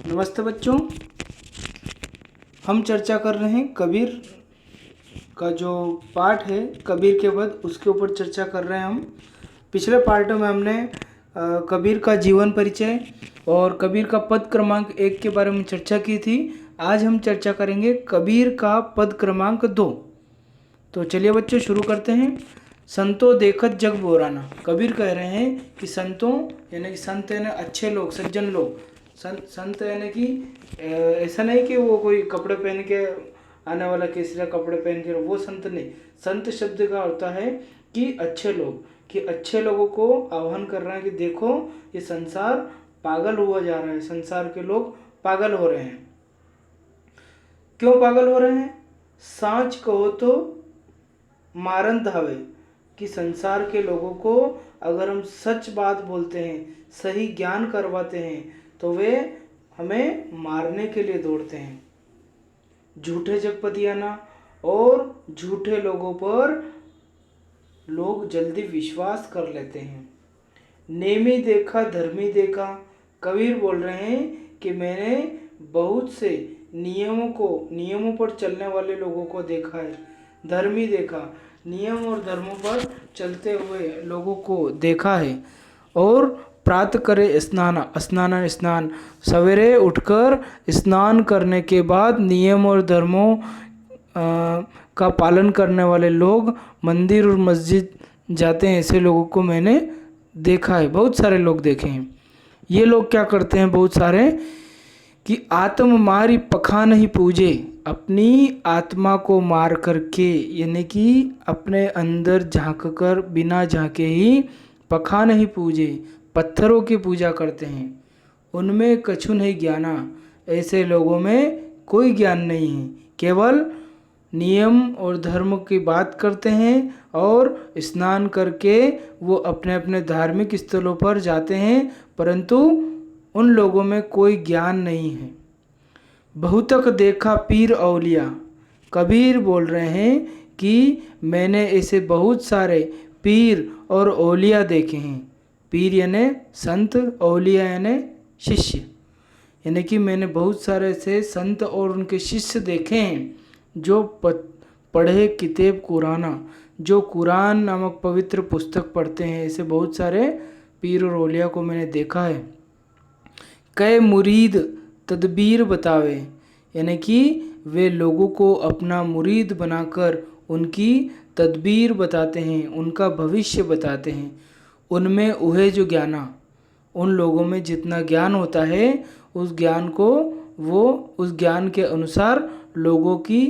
नमस्ते बच्चों। हम चर्चा कर रहे हैं कबीर का जो पाठ है कबीर के वध, उसके ऊपर चर्चा कर रहे हैं हम। पिछले पार्टों में हमने कबीर का जीवन परिचय और कबीर का पद क्रमांक 1 के बारे में चर्चा की थी। आज हम चर्चा करेंगे कबीर का पद क्रमांक 2। तो चलिए बच्चों शुरू करते हैं। संतो देखत जग बोराना। कबीर कह रहे हैं कि संतों यानी कि संत यानी अच्छे लोग, सज्जन लोग। संत यानी कि ऐसा नहीं कि वो कोई कपड़े पहन के आने वाला केसरिया कपड़े पहन के, वो संत नहीं। संत शब्द का होता है कि अच्छे लोग, कि अच्छे लोगों को आह्वान कर रहा है कि देखो ये संसार पागल हुआ जा रहा है, संसार के लोग पागल हो रहे हैं। क्यों पागल हो रहे हैं? सांच कहो तो मारन धावे, कि संसार के लोगों को अगर हम सच बात बोलते हैं, सही ज्ञान करवाते हैं, तो वे हमें मारने के लिए दौड़ते हैं। झूठे जगपतियाना और झूठे लोगों पर लोग जल्दी विश्वास कर लेते हैं। नेमी देखा धर्मी देखा। कबीर बोल रहे हैं कि मैंने बहुत से नियमों पर चलने वाले लोगों को देखा है। धर्मी देखा, नियम और धर्मों पर चलते हुए लोगों को देखा है। और प्रातः करे स्नान, सवेरे उठकर स्नान करने के बाद नियम और धर्मों का पालन करने वाले लोग मंदिर और मस्जिद जाते हैं। ऐसे लोगों को मैंने देखा है, बहुत सारे लोग देखे हैं। ये लोग क्या करते हैं बहुत सारे, कि आत्म मारी पखा नहीं पूजे, अपनी आत्मा को मार करके यानी कि अपने अंदर झांक कर बिना झांके ही पखा नहीं पूजे, पत्थरों की पूजा करते हैं। उनमें कछु नहीं ज्ञाना। ऐसे लोगों में कोई ज्ञान नहीं है, केवल नियम और धर्म की बात करते हैं और स्नान करके वो अपने अपने धार्मिक स्थलों पर जाते हैं, परंतु उन लोगों में कोई ज्ञान नहीं है। बहुतक देखा पीर औलिया। कबीर बोल रहे हैं कि मैंने ऐसे बहुत सारे पीर और औलिया देखे हैं। पीर यानी संत, औलिया यानी शिष्य, यानी कि मैंने बहुत सारे ऐसे संत और उनके शिष्य देखे हैं जो पढ़े किताब कुराना, जो कुरान नामक पवित्र पुस्तक पढ़ते हैं। ऐसे बहुत सारे पीर और औलिया को मैंने देखा है। कई मुरीद तदबीर बतावे, यानी कि वे लोगों को अपना मुरीद बनाकर उनकी तदबीर बताते हैं, उनका भविष्य बताते हैं। उनमें उहे जो ज्ञाना, उन लोगों में जितना ज्ञान होता है उस ज्ञान को वो उस ज्ञान के अनुसार लोगों की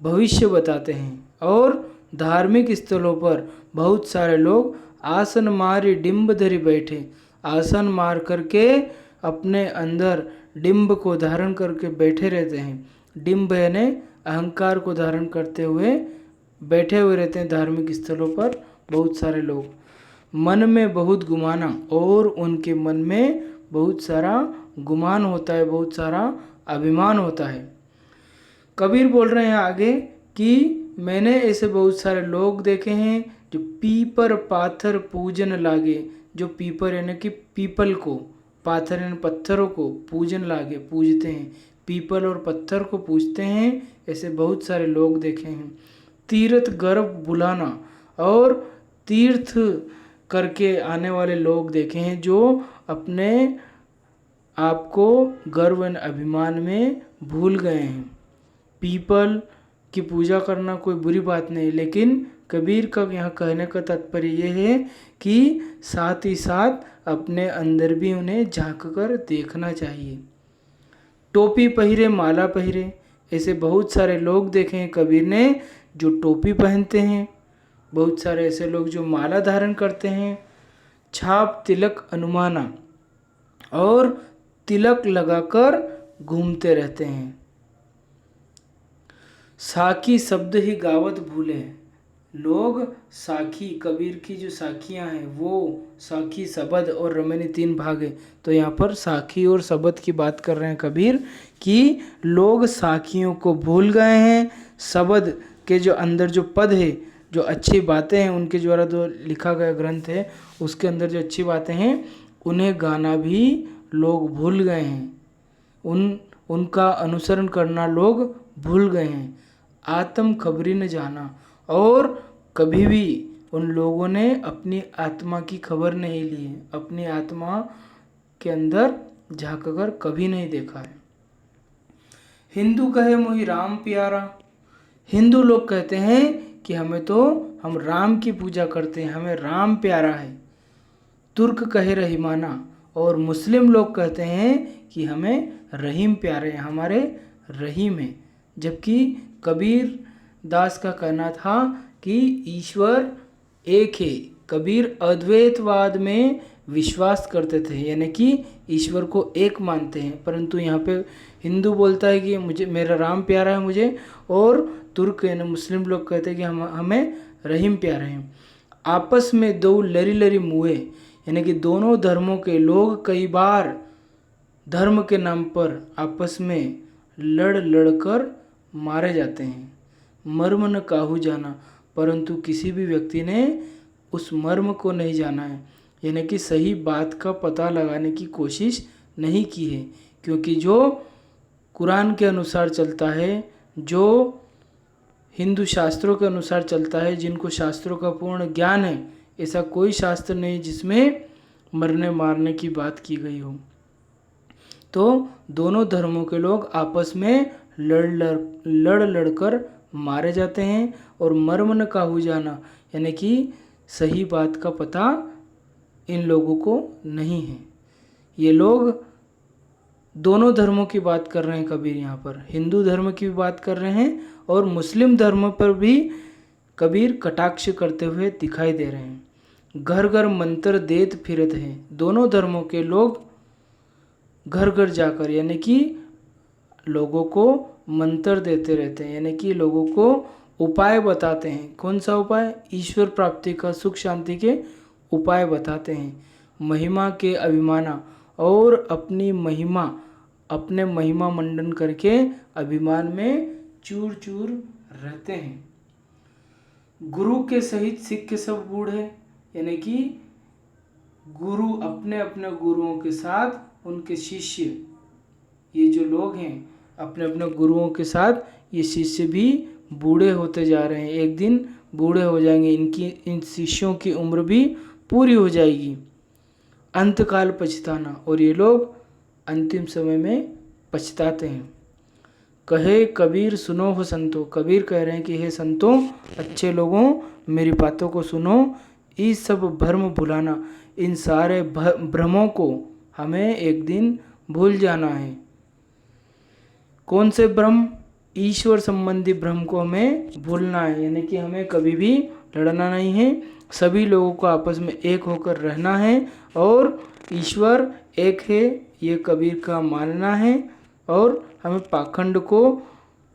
भविष्य बताते हैं। और धार्मिक स्थलों पर बहुत सारे लोग आसन मारी डिम्ब धरी बैठे, आसन मार करके अपने अंदर डिम्ब को धारण करके बैठे रहते हैं। डिम्ब यानी अहंकार को धारण करते हुए बैठे हुए रहते हैं धार्मिक स्थलों पर बहुत सारे लोग। मन में बहुत गुमाना, और उनके मन में बहुत सारा गुमान होता है, बहुत सारा अभिमान होता है। कबीर बोल रहे हैं आगे कि मैंने ऐसे बहुत सारे लोग देखे हैं जो पीपर पाथर पूजन लागे। जो पीपर यानी कि पीपल को, पाथर यानी पत्थरों को पूजन लागे, पूजते हैं, पीपल और पत्थर को पूजते हैं। ऐसे बहुत सारे लोग देखे हैं। तीर्थ गर्भ बुलाना, और तीर्थ करके आने वाले लोग देखे हैं जो अपने आप को गर्व और अभिमान में भूल गए हैं। पीपल की पूजा करना कोई बुरी बात नहीं, लेकिन कबीर का यहाँ कहने का तात्पर्य ये है कि साथ ही साथ अपने अंदर भी उन्हें झांक कर देखना चाहिए। टोपी पहिरे माला पहिरे, ऐसे बहुत सारे लोग देखे हैं कबीर ने जो टोपी पहनते हैं, बहुत सारे ऐसे लोग जो माला धारण करते हैं। छाप तिलक अनुमाना, और तिलक लगाकर घूमते रहते हैं। साखी शब्द ही गावत भूले, लोग साखी, कबीर की जो साखियाँ हैं वो साखी, शबद और रमणी 3 भाग है। तो यहाँ पर साखी और शबद की बात कर रहे हैं कबीर कि लोग साखियों को भूल गए हैं। शबद के जो अंदर जो पद है, जो अच्छी बातें हैं, उनके द्वारा जो लिखा गया ग्रंथ है उसके अंदर जो अच्छी बातें हैं उन्हें गाना भी लोग भूल गए हैं। उनका अनुसरण करना लोग भूल गए हैं। आत्म खबरी न जाना, और कभी भी उन लोगों ने अपनी आत्मा की खबर नहीं ली है, अपनी आत्मा के अंदर झांक कर कभी नहीं देखा है। हिंदू कहे मोहि राम प्यारा, हिंदू लोग कहते हैं कि हम राम की पूजा करते हैं, हमें राम प्यारा है। तुर्क कहे रहीमाना, और मुस्लिम लोग कहते हैं कि हमें रहीम प्यारे हैं, हमारे रहीम हैं। जबकि कबीर दास का कहना था कि ईश्वर एक है। कबीर अद्वैतवाद में विश्वास करते थे, यानी कि ईश्वर को एक मानते हैं। परंतु यहाँ पे हिंदू बोलता है कि मेरा राम प्यारा है मुझे, और तुर्क यानी मुस्लिम लोग कहते हैं कि हमें रहीम प्यारे हैं। आपस में दो लरी लरी मुए, यानी कि दोनों धर्मों के लोग कई बार धर्म के नाम पर आपस में लड़ लड़ कर मारे जाते हैं। मर्म न काहू जाना, परंतु किसी भी व्यक्ति ने उस मर्म को नहीं जाना है, यानी कि सही बात का पता लगाने की कोशिश नहीं की है। क्योंकि जो कुरान के अनुसार चलता है, जो हिंदू शास्त्रों के अनुसार चलता है, जिनको शास्त्रों का पूर्ण ज्ञान है, ऐसा कोई शास्त्र नहीं जिसमें मरने मारने की बात की गई हो। तो दोनों धर्मों के लोग आपस में लड़ लड़ कर मारे जाते हैं, और मर्म न काहू जाना, यानी कि सही बात का पता इन लोगों को नहीं है। ये लोग दोनों धर्मों की बात कर रहे हैं कबीर यहाँ पर, हिंदू धर्म की भी बात कर रहे हैं और मुस्लिम धर्म पर भी कबीर कटाक्ष करते हुए दिखाई दे रहे हैं। घर घर मंत्र देत फिरत हैं, दोनों धर्मों के लोग घर घर जाकर, यानी कि लोगों को मंत्र देते रहते हैं, यानी कि लोगों को उपाय बताते हैं। कौन सा उपाय? ईश्वर प्राप्ति का, सुख शांति के उपाय बताते हैं। महिमा के अभिमाना, और अपनी महिमा, अपने महिमा मंडन करके अभिमान में चूर चूर रहते हैं। गुरु के सहित सिख के सब बूढ़े, यानी कि गुरु अपने अपने गुरुओं के साथ उनके शिष्य, ये जो लोग हैं अपने अपने गुरुओं के साथ, ये शिष्य भी बूढ़े होते जा रहे हैं। एक दिन बूढ़े हो जाएंगे, इन शिष्यों की उम्र भी पूरी हो जाएगी। अंतकाल पछताना, और ये लोग अंतिम समय में पछताते हैं। कहे कबीर सुनो हो संतो, कबीर कह रहे हैं कि हे संतों, अच्छे लोगों, मेरी बातों को सुनो। इस सब भ्रम भुलाना, इन सारे भ्रमों को हमें एक दिन भूल जाना है। कौन से भ्रम? ईश्वर संबंधी भ्रम को हमें भूलना है, यानी कि हमें कभी भी लड़ना नहीं है। सभी लोगों को आपस में एक होकर रहना है, और ईश्वर एक है, ये कबीर का मानना है। और हमें पाखंड को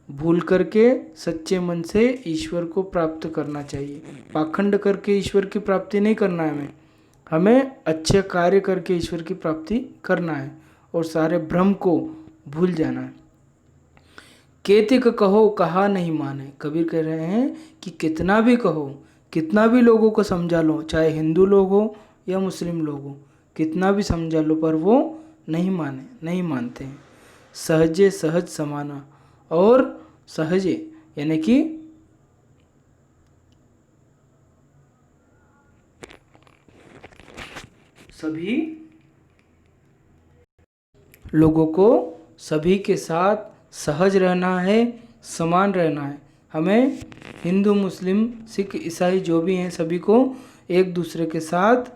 भूल करके सच्चे मन से ईश्वर को प्राप्त करना चाहिए। पाखंड करके ईश्वर की प्राप्ति नहीं करना है, हमें अच्छे कार्य करके ईश्वर की प्राप्ति करना है, और सारे भ्रम को भूल जाना है। केतिक कहो कहा नहीं माने, कबीर कह रहे हैं कि कितना भी कहो, कितना भी लोगों को समझा लो, चाहे हिंदू लोग हो या मुस्लिम लोग हो, कितना भी समझा लो, पर वो नहीं मानते हैं। सहजे सहज समाना, और सहजे यानी कि सभी लोगों को सभी के साथ सहज रहना है, समान रहना है। हमें हिंदू, मुस्लिम, सिख, ईसाई जो भी हैं, सभी को एक दूसरे के साथ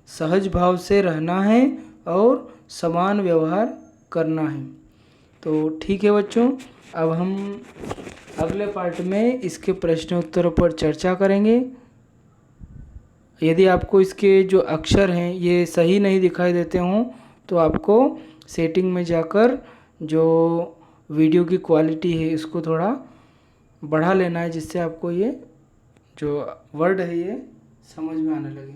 सहज भाव से रहना है और समान व्यवहार करना है। तो ठीक है बच्चों, अब हम अगले पार्ट में इसके प्रश्नोत्तरों पर चर्चा करेंगे। यदि आपको इसके जो अक्षर हैं ये सही नहीं दिखाई देते हों तो आपको सेटिंग में जाकर जो वीडियो की क्वालिटी है इसको थोड़ा बढ़ा लेना है, जिससे आपको ये जो वर्ड है ये समझ में आने लगे।